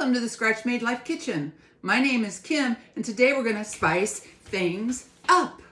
Welcome to the Scratch Made Life Kitchen. My name is Kim, and today we're going to spice things up.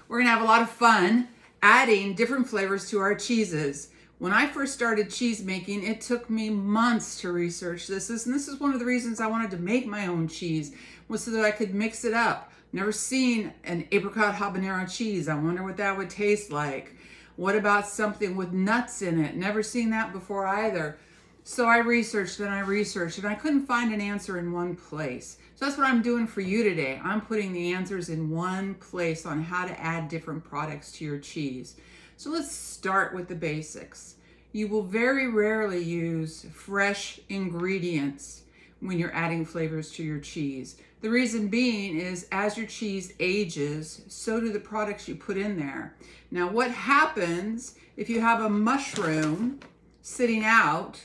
We're going to have a lot of fun adding different flavors to our cheeses. When I first started cheese making, it took me months to research this, and this is one of the reasons I wanted to make my own cheese, was so that I could mix it up. Never seen an apricot habanero cheese. I wonder what that would taste like. What about something with nuts in it? Never seen that before either. So I researched and I couldn't find an answer in one place. So that's what I'm doing for you today. I'm putting the answers in one place on how to add different products to your cheese. So let's start with the basics. You will very rarely use fresh ingredients when you're adding flavors to your cheese. The reason being is as your cheese ages, so do the products you put in there. Now what happens if you have a mushroom sitting out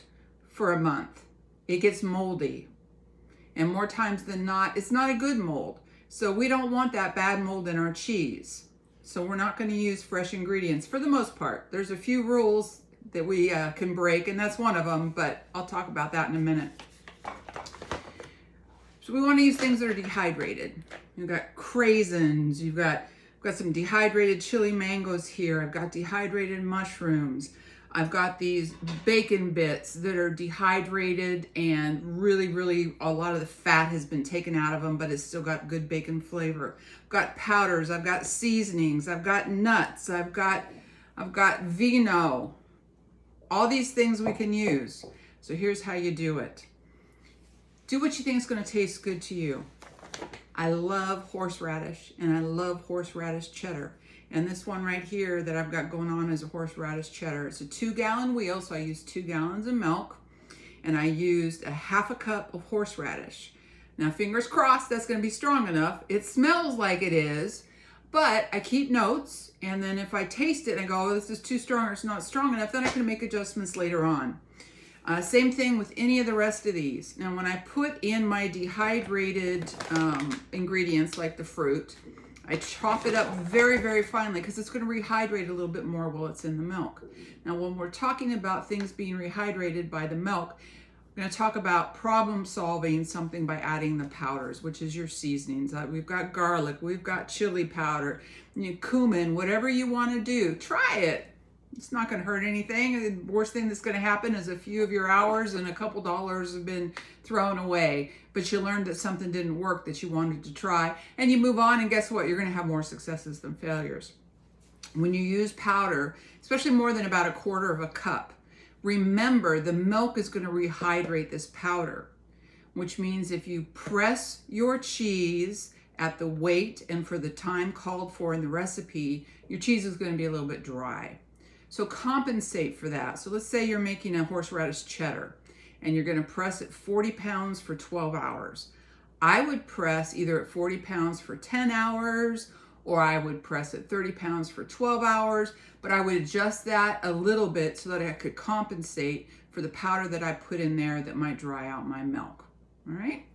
for a month? It gets moldy. And more times than not, it's not a good mold. So we don't want that bad mold in our cheese. So we're not going to use fresh ingredients for the most part. There's a few rules that we can break, and that's one of them, but I'll talk about that in a minute. So we want to use things that are dehydrated. You've got craisins, you've got some dehydrated chili mangoes here. I've got dehydrated mushrooms. I've got these bacon bits that are dehydrated and really a lot of the fat has been taken out of them, but it's still got good bacon flavor. I've got powders, I've got seasonings, I've got nuts, I've got vino. All these things we can use. So here's how you do it. Do what you think is going to taste good to you. I love horseradish, and I love horseradish cheddar. And this one right here that I've got going on is a horseradish cheddar. It's a 2-gallon wheel, so I used 2 gallons of milk, and I used a half a cup of horseradish. Now, fingers crossed that's going to be strong enough. It smells like it is, but I keep notes, and then if I taste it and I go, oh, this is too strong or it's not strong enough, then I can make adjustments later on. Same thing with any of the rest of these. Now, when I put in my dehydrated ingredients like the fruit, I chop it up very finely because it's going to rehydrate a little bit more while it's in the milk. Now, when we're talking about things being rehydrated by the milk, we're going to talk about problem solving something by adding the powders, which is your seasonings. We've got garlic, we've got chili powder, cumin, whatever you want to do. Try it. It's not going to hurt anything. The worst thing that's going to happen is a few of your hours and a couple dollars have been thrown away. But you learned that something didn't work that you wanted to try, and you move on, and guess what? You're going to have more successes than failures. When you use powder, especially more than about 1/4 cup, remember the milk is going to rehydrate this powder, which means if you press your cheese at the weight and for the time called for in the recipe, your cheese is going to be a little bit dry. So compensate for that. So let's say you're making a horseradish cheddar and you're going to press it 40 pounds for 12 hours. I would press either at 40 pounds for 10 hours or I would press at 30 pounds for 12 hours, but I would adjust that a little bit so that I could compensate for the powder that I put in there that might dry out my milk. All right?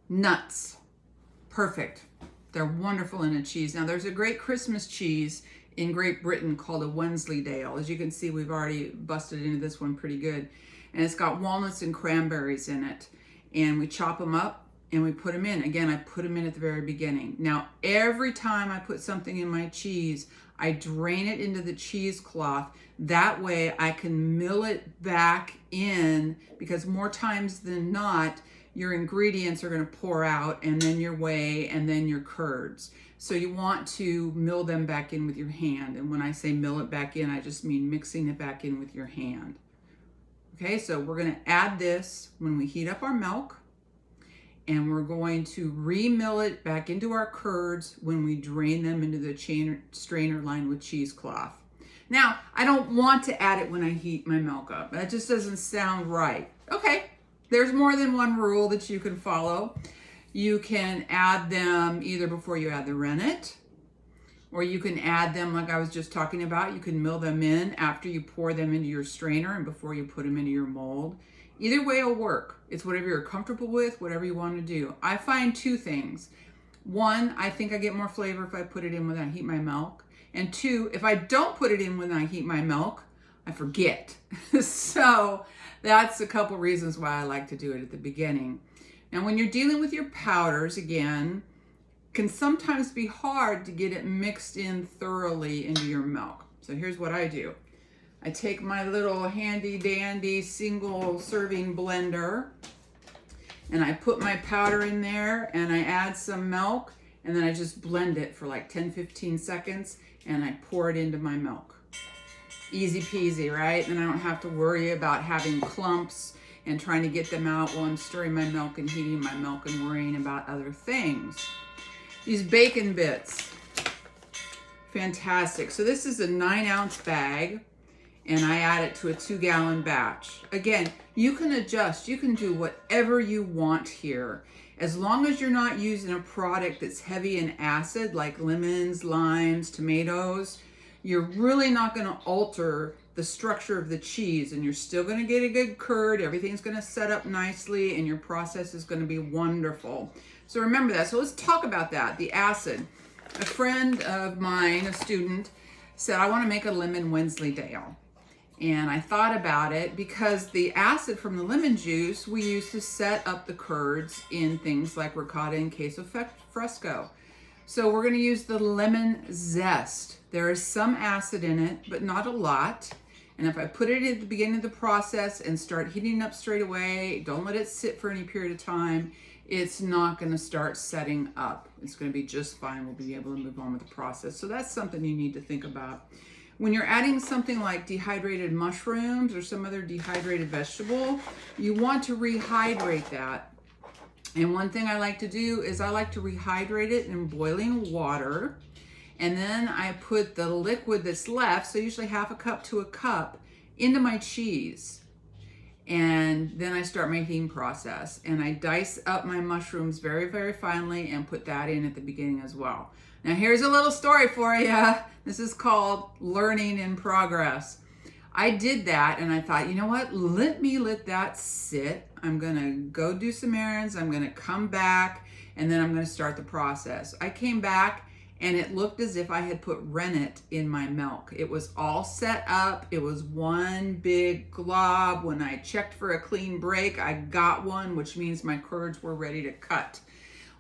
Nuts. Perfect. They're wonderful in a cheese. Now, there's a great Christmas cheese in Great Britain called a Wensleydale. As you can see, we've already busted into this one pretty good. And it's got walnuts and cranberries in it. And we chop them up and we put them in. Again, I put them in at the very beginning. Now, every time I put something in my cheese, I drain it into the cheesecloth. That way I can mill it back in, because more times than not, your ingredients are going to pour out, and then your whey, and then your curds. So you want to mill them back in with your hand. And when I say mill it back in, I just mean mixing it back in with your hand. Okay, so we're going to add this when we heat up our milk, and we're going to re-mill it back into our curds when we drain them into the strainer lined with cheesecloth. Now, I don't want to add it when I heat my milk up. That just doesn't sound right. Okay. There's more than one rule that you can follow. You can add them either before you add the rennet, or you can add them like I was just talking about. You can mill them in after you pour them into your strainer and before you put them into your mold. Either way will work. It's whatever you're comfortable with, whatever you want to do. I find 2 things. 1, I think I get more flavor if I put it in when I heat my milk. And 2, if I don't put it in when I heat my milk, I forget. So that's a couple reasons why I like to do it at the beginning. And when you're dealing with your powders, again, can sometimes be hard to get it mixed in thoroughly into your milk. So here's what I do. I take my little handy dandy single serving blender and I put my powder in there and I add some milk and then I just blend it for like 10-15 seconds and I pour it into my milk. Easy peasy, right? And I don't have to worry about having clumps and trying to get them out while I'm stirring my milk and heating my milk and worrying about other things. These bacon bits, fantastic. So this is a 9-ounce bag and I add it to a 2-gallon batch. Again, you can adjust, you can do whatever you want here. As long as you're not using a product that's heavy in acid like lemons, limes, tomatoes, you're really not gonna alter the structure of the cheese and you're still gonna get a good curd, everything's gonna set up nicely and your process is gonna be wonderful. So remember that. So let's talk about that, the acid. A friend of mine, a student, said, I wanna make a lemon Wensleydale. And I thought about it because the acid from the lemon juice we use to set up the curds in things like ricotta and queso fresco. So we're going to use the lemon zest. There is some acid in it, but not a lot. And if I put it at the beginning of the process and start heating up straight away, don't let it sit for any period of time, it's not going to start setting up. It's going to be just fine. We'll be able to move on with the process. So that's something you need to think about. When you're adding something like dehydrated mushrooms or some other dehydrated vegetable, you want to rehydrate that. And one thing I like to do is I like to rehydrate it in boiling water. And then I put the liquid that's left, so usually half a cup to a cup, into my cheese. And then I start my heating process. And I dice up my mushrooms very, very finely and put that in at the beginning as well. Now here's a little story for you. This is called learning in progress. I did that and I thought, you know what? Let that sit. I'm gonna go do some errands. I'm gonna come back and then I'm gonna start the process. I came back and it looked as if I had put rennet in my milk. It was all set up. It was one big glob. When I checked for a clean break, I got one, which means my curds were ready to cut.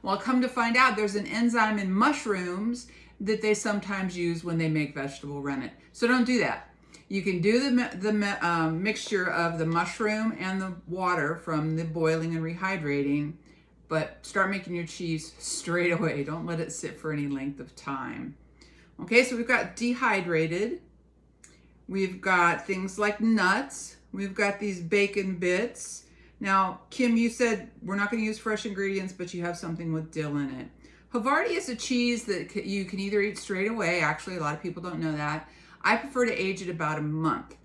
Well, come to find out, there's an enzyme in mushrooms that they sometimes use when they make vegetable rennet. So don't do that. You can do the mixture of the mushroom and the water from the boiling and rehydrating, but start making your cheese straight away. Don't let it sit for any length of time. Okay, so we've got dehydrated. We've got things like nuts. We've got these bacon bits. Now, Kim, you said we're not going to use fresh ingredients, but you have something with dill in it. Havarti is a cheese that you can either eat straight away. Actually, a lot of people don't know that. I prefer to age it about a month.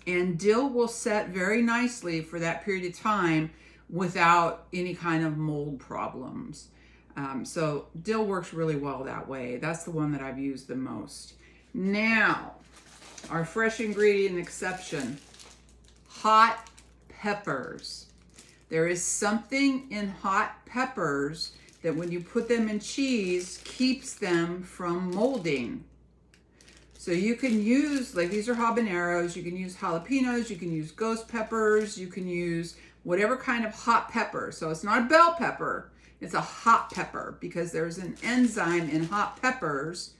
And dill will set very nicely for that period of time without any kind of mold problems. So dill works really well that way. That's the one that I've used the most. Now, our fresh ingredient exception, hot peppers. There is something in hot peppers that when you put them in cheese keeps them from molding. So you can use, like these are habaneros, you can use jalapenos, you can use ghost peppers, you can use whatever kind of hot pepper. So it's not a bell pepper, it's a hot pepper because there's an enzyme in hot peppers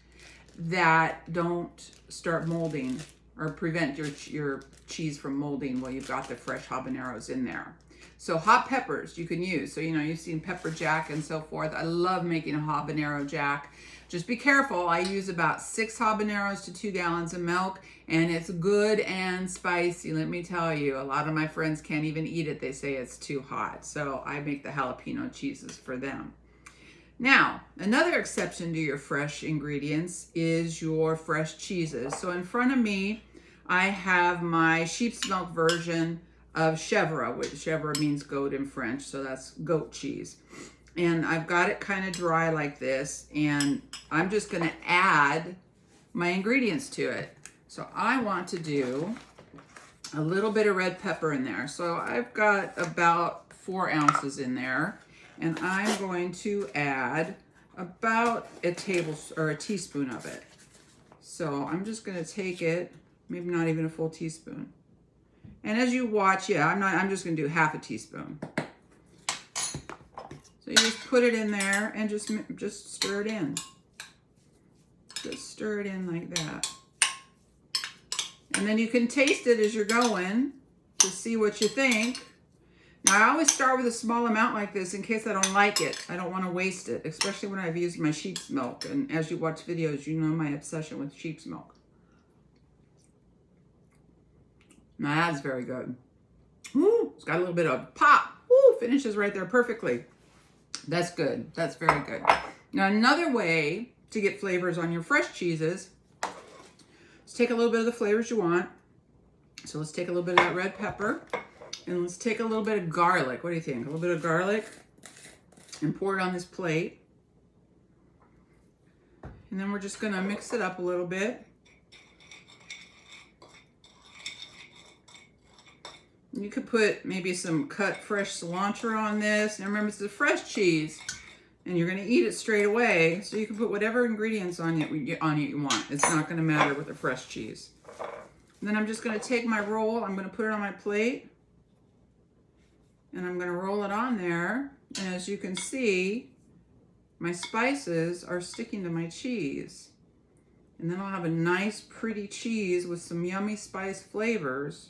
that don't start molding or prevent your cheese from molding while you've got the fresh habaneros in there. So hot peppers you can use. So, you know, you've seen pepper jack and so forth. I love making a habanero jack. Just be careful. I use about 6 habaneros to 2 gallons of milk, and it's good and spicy. Let me tell you, a lot of my friends can't even eat it. They say it's too hot. So I make the jalapeno cheeses for them. Now, another exception to your fresh ingredients is your fresh cheeses. So in front of me, I have my sheep's milk version of chèvre, which chèvre means goat in French, so that's goat cheese. And I've got it kind of dry like this, and I'm just going to add my ingredients to it. So I want to do a little bit of red pepper in there. So I've got about 4 ounces in there, and I'm going to add about a teaspoon of it. So I'm just going to take it, maybe not even a full teaspoon. And as you watch, yeah, I'm just gonna do half a teaspoon. So you just put it in there and just stir it in. Just stir it in like that. And then you can taste it as you're going to see what you think. Now I always start with a small amount like this in case I don't like it. I don't want to waste it, especially when I've used my sheep's milk. And as you watch videos, you know my obsession with sheep's milk. Now that's very good. Ooh, it's got a little bit of pop. Ooh, finishes right there perfectly. That's good. That's very good. Now another way to get flavors on your fresh cheeses, let's take a little bit of the flavors you want. So let's take a little bit of that red pepper and let's take a little bit of garlic. What do you think? A little bit of garlic and pour it on this plate. And then we're just gonna mix it up a little bit. You could put maybe some cut fresh cilantro on this. And remember, it's a fresh cheese and you're gonna eat it straight away. So you can put whatever ingredients on it you want. It's not gonna matter with a fresh cheese. And then I'm just gonna take my roll, I'm gonna put it on my plate and I'm gonna roll it on there. And as you can see, my spices are sticking to my cheese. And then I'll have a nice pretty cheese with some yummy spice flavors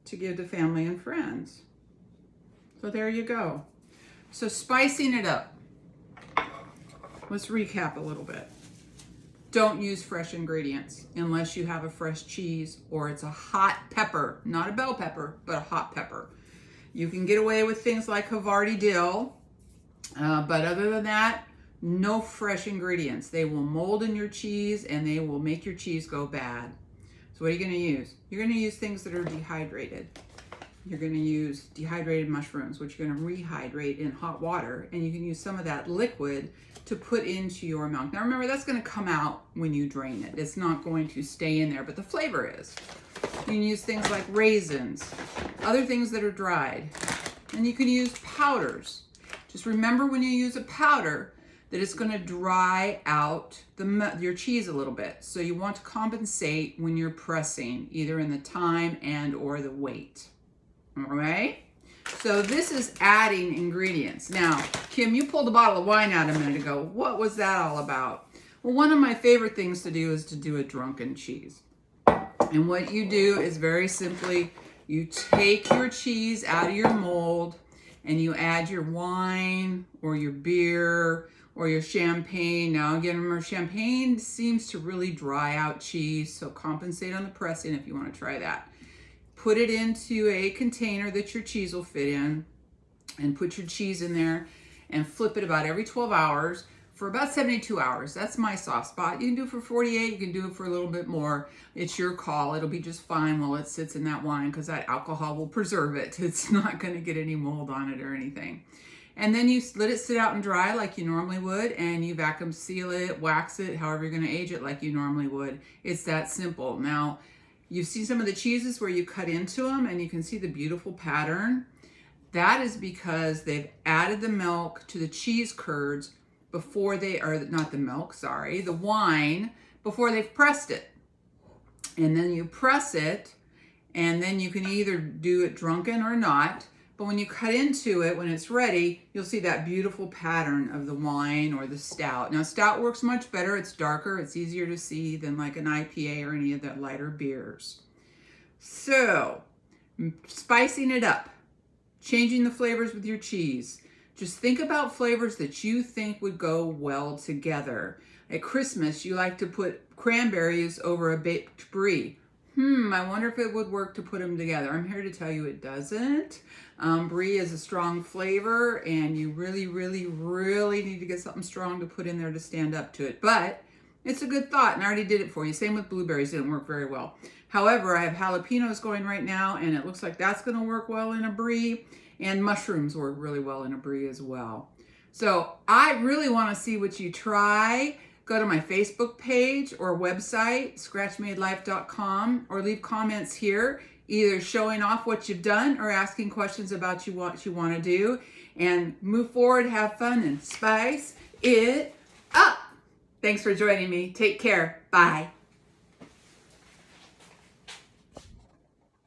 to give to family and friends. So there you go. So spicing it up. Let's recap a little bit. Don't use fresh ingredients unless you have a fresh cheese or it's a hot pepper, not a bell pepper, but a hot pepper. You can get away with things like Havarti dill, but other than that, no fresh ingredients. They will mold in your cheese and they will make your cheese go bad. So what are you gonna use? You're gonna use things that are dehydrated. You're gonna use dehydrated mushrooms, which you're gonna rehydrate in hot water, and you can use some of that liquid to put into your milk. Now remember, that's gonna come out when you drain it. It's not going to stay in there, but the flavor is. You can use things like raisins, other things that are dried, and you can use powders. Just remember when you use a powder that it's gonna dry out your cheese a little bit. So you want to compensate when you're pressing, either in the time and or the weight. All right, so this is adding ingredients. Now, Kim, you pulled a bottle of wine out a minute ago. What was that all about? Well, one of my favorite things to do is to do a drunken cheese. And what you do is very simply, you take your cheese out of your mold and you add your wine or your beer or your champagne. Now again, remember, champagne seems to really dry out cheese, so compensate on the pressing if you want to try that. Put it into a container that your cheese will fit in and put your cheese in there and flip it about every 12 hours for about 72 hours. That's my soft spot. You can do it for 48, you can do it for a little bit more. It's your call. It'll be just fine while it sits in that wine because that alcohol will preserve it. It's not going to get any mold on it or anything. And then you let it sit out and dry like you normally would, and you vacuum seal it, wax it, however you're going to age it like you normally would. It's that simple. Now, you see some of the cheeses where you cut into them and you can see the beautiful pattern. That is because they've added the milk to the cheese curds before they are, not the milk, sorry, the wine, before they've pressed it. And then you press it, and then you can either do it drunken or not. But when you cut into it, when it's ready, you'll see that beautiful pattern of the wine or the stout. Now, stout works much better. It's darker. It's easier to see than like an IPA or any of the lighter beers. So, spicing it up, changing the flavors with your cheese. Just think about flavors that you think would go well together. At Christmas, you like to put cranberries over a baked brie. I wonder if it would work to put them together. I'm here to tell you it doesn't. Brie is a strong flavor, and you really, really, really need to get something strong to put in there to stand up to it. But it's a good thought, and I already did it for you. Same with blueberries, didn't work very well. However, I have jalapenos going right now, and it looks like that's going to work well in a brie, and mushrooms work really well in a brie as well. So I really want to see what you try. Go to my Facebook page or website, scratchmadelife.com, or leave comments here, either showing off what you've done or asking questions about what you want to do. And move forward, have fun, and spice it up. Thanks for joining me. Take care. Bye.